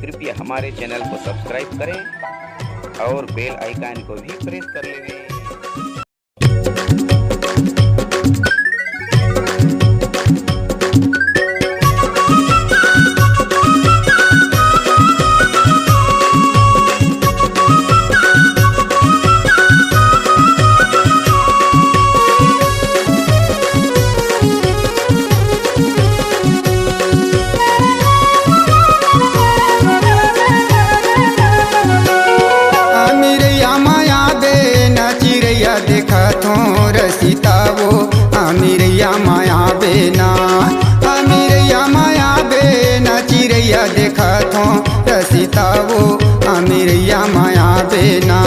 कृपया हमारे चैनल को सब्सक्राइब करें और बेल आइकन को भी प्रेस कर लें। रसिता वो अमीरिया माया बेना, अमीरिया माया बेना चिड़ैया देखा थो रसिता वो अमीरिया माया बेना।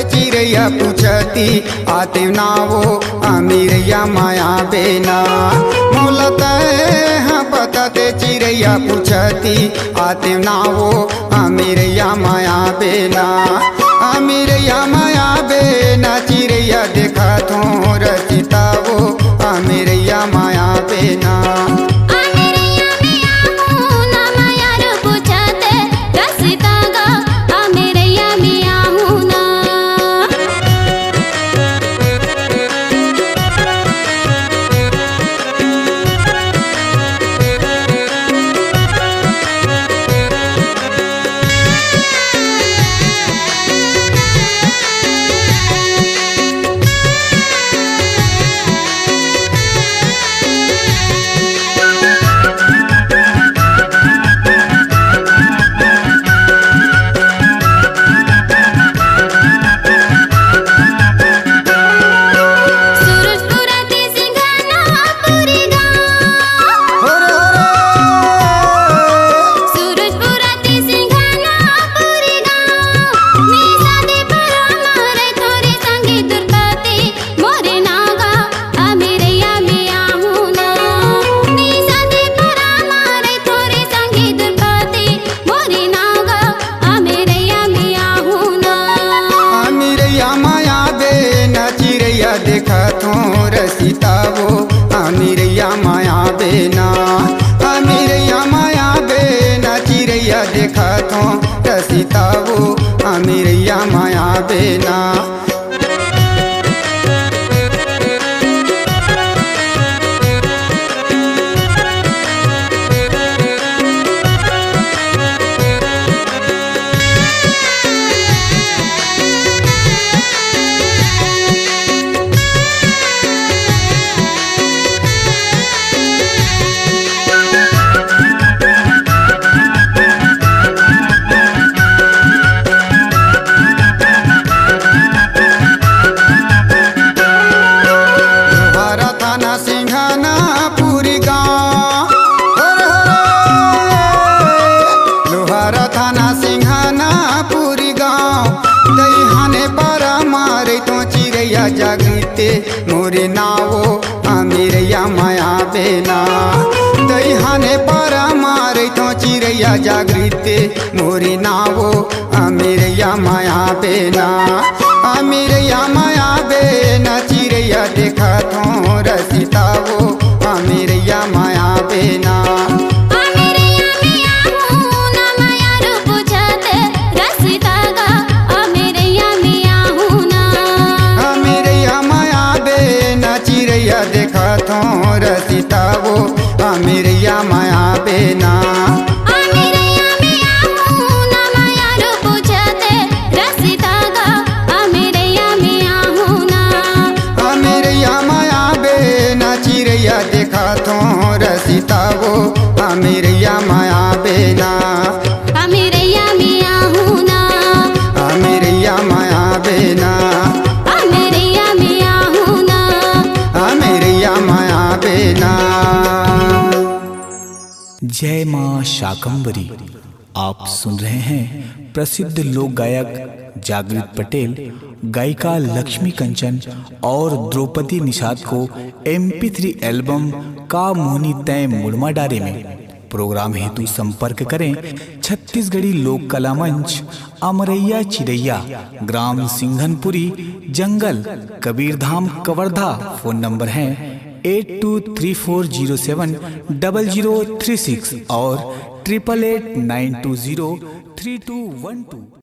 चिड़ैया पूछती आते ना वो अमीरिया माया बेना, मोलता है बताते चिड़ैया पूछती आते ना वो अमीरिया माया बेना। अमीरिया माया बेना चिड़ैया देखा थो रसिता वो अमीरिया माया बेना। देखा थो रसिता वो अमीरिया माया बेना, अमीरिया माया बेना चिड़ैया देखा थो रसिता वो अमीरिया माया बेना। जागृते मोरे नावो अमीरिया माया बेना, दईहाने पर मारे तो चिड़ैया जागृते मोरे नावो अमीरिया माया बेना। अमीरिया माया बेना चिड़ैया देखा थो रसिता वो अमीरिया माया बेना। देखा थो रसिता वो अमीरिया माया बेना। जय मां शाकंभरी। आप सुन रहे हैं प्रसिद्ध लोक गायक जागृत पटेल, गायिका लक्ष्मी कंचन और द्रौपदी निषाद को MP3 एल्बम का मोहनी तय मुड़मा डारे में। प्रोग्राम हेतु संपर्क करें छत्तीसगढ़ी लोक कला मंच, अमरैया चिरैया, ग्राम सिंघनपुरी, जंगल, कबीरधाम, कवर्धा। फोन नंबर है 8234070036 और 8889203212।